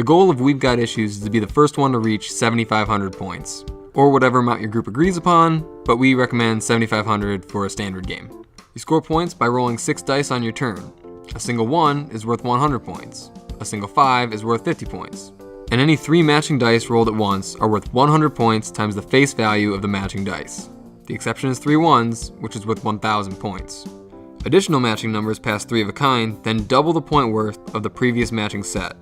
The goal of We've Got Issues is to be the first one to reach 7,500 points, or whatever amount your group agrees upon, but we recommend 7,500 for a standard game. You score points by rolling 6 dice on your turn. A single 1 is worth 100 points. A single 5 is worth 50 points. And any 3 matching dice rolled at once are worth 100 points times the face value of the matching dice. The exception is 3 1s, which is worth 1,000 points. Additional matching numbers past 3 of a kind, then double the point worth of the previous matching set.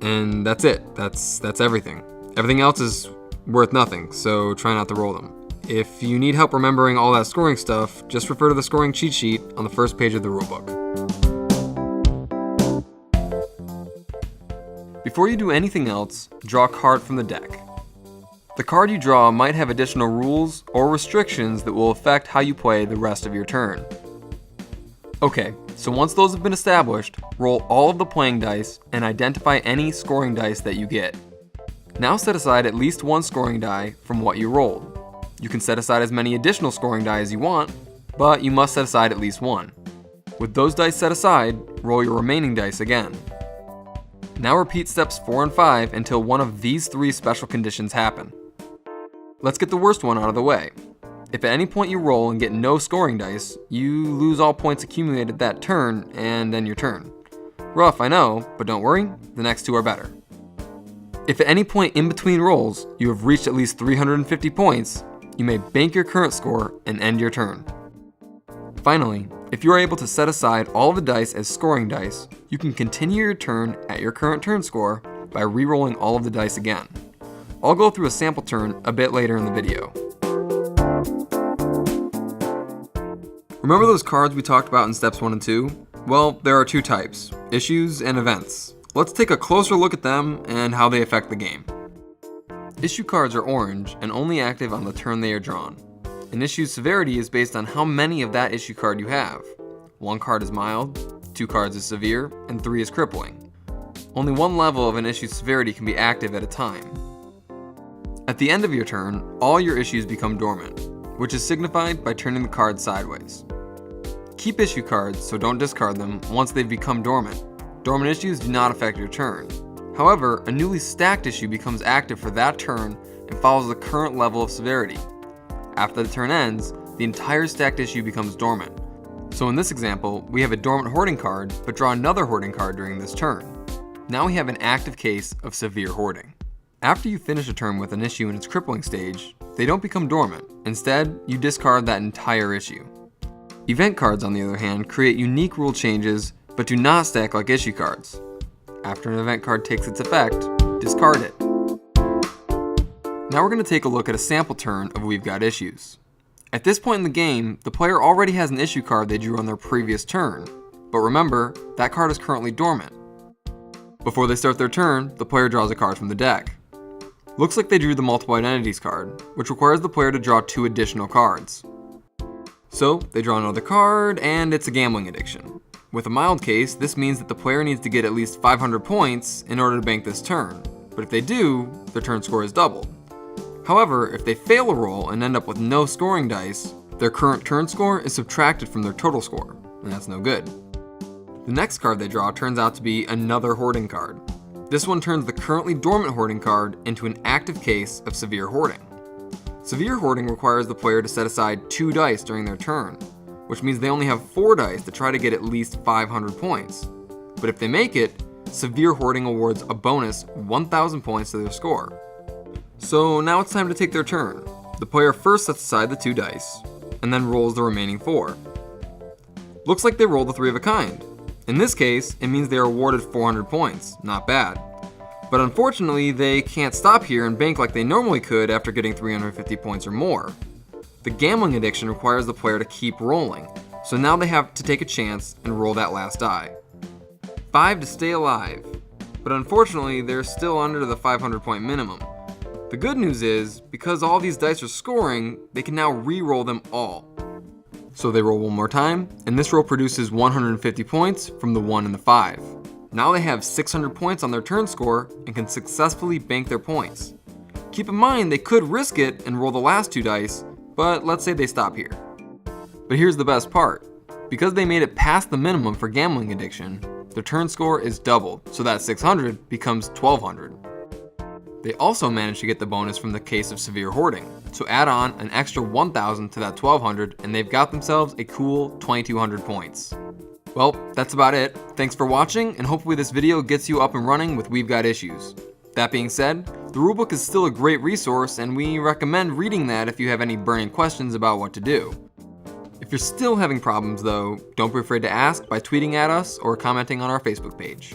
And that's it. That's everything. Everything else is worth nothing, so try not to roll them. If you need help remembering all that scoring stuff, just refer to the scoring cheat sheet on the first page of the rulebook. Before you do anything else, draw a card from the deck. The card you draw might have additional rules or restrictions that will affect how you play the rest of your turn. Okay, so once those have been established, roll all of the playing dice and identify any scoring dice that you get. Now set aside at least 1 scoring die from what you rolled. You can set aside as many additional scoring die as you want, but you must set aside at least 1. With those dice set aside, roll your remaining dice again. Now repeat steps 4 and 5 until one of these 3 special conditions happen. Let's get the worst one out of the way. If at any point you roll and get no scoring dice, you lose all points accumulated that turn and end your turn. Rough, I know, but don't worry, the next 2 are better. If at any point in between rolls you have reached at least 350 points, you may bank your current score and end your turn. Finally, if you are able to set aside all of the dice as scoring dice, you can continue your turn at your current turn score by re-rolling all of the dice again. I'll go through a sample turn a bit later in the video. Remember those cards we talked about in steps 1 and 2? Well, there are 2 types, issues and events. Let's take a closer look at them and how they affect the game. Issue cards are orange and only active on the turn they are drawn. An issue's severity is based on how many of that issue card you have. 1 card is mild, 2 cards is severe, and 3 is crippling. Only 1 level of an issue's severity can be active at a time. At the end of your turn, all your issues become dormant, which is signified by turning the card sideways. Keep issue cards, so don't discard them once they've become dormant. Dormant issues do not affect your turn. However, a newly stacked issue becomes active for that turn and follows the current level of severity. After the turn ends, the entire stacked issue becomes dormant. So in this example, we have a dormant hoarding card, but draw another hoarding card during this turn. Now we have an active case of severe hoarding. After you finish a turn with an issue in its crippling stage, they don't become dormant. Instead, you discard that entire issue. Event cards, on the other hand, create unique rule changes, but do not stack like issue cards. After an event card takes its effect, discard it. Now we're going to take a look at a sample turn of We've Got Issues. At this point in the game, the player already has an issue card they drew on their previous turn, but remember, that card is currently dormant. Before they start their turn, the player draws a card from the deck. Looks like they drew the Multiple Identities card, which requires the player to draw 2 additional cards. So, they draw another card, and it's a gambling addiction. With a mild case, this means that the player needs to get at least 500 points in order to bank this turn, but if they do, their turn score is doubled. However, if they fail a roll and end up with no scoring dice, their current turn score is subtracted from their total score, and that's no good. The next card they draw turns out to be another hoarding card. This one turns the currently dormant hoarding card into an active case of severe hoarding. Severe hoarding requires the player to set aside 2 dice during their turn, which means they only have 4 dice to try to get at least 500 points. But if they make it, severe hoarding awards a bonus 1,000 points to their score. So now it's time to take their turn. The player first sets aside the 2 dice, and then rolls the remaining 4. Looks like they rolled the 3 of a kind. In this case, it means they are awarded 400 points, not bad. But unfortunately, they can't stop here and bank like they normally could after getting 350 points or more. The gambling addiction requires the player to keep rolling, so now they have to take a chance and roll that last die. 5 to stay alive, but unfortunately they're still under the 500 point minimum. The good news is, because all these dice are scoring, they can now re-roll them all. So they roll one more time, and this roll produces 150 points from the 1 and the 5. Now they have 600 points on their turn score and can successfully bank their points. Keep in mind they could risk it and roll the last 2 dice, but let's say they stop here. But here's the best part. Because they made it past the minimum for gambling addiction, their turn score is doubled, so that 600 becomes 1200. They also managed to get the bonus from the case of severe hoarding, so add on an extra 1000 to that 1200 and they've got themselves a cool 2200 points. Well, that's about it. Thanks for watching, and hopefully this video gets you up and running with We've Got Issues. That being said, the rulebook is still a great resource, and we recommend reading that if you have any burning questions about what to do. If you're still having problems though, don't be afraid to ask by tweeting at us or commenting on our Facebook page.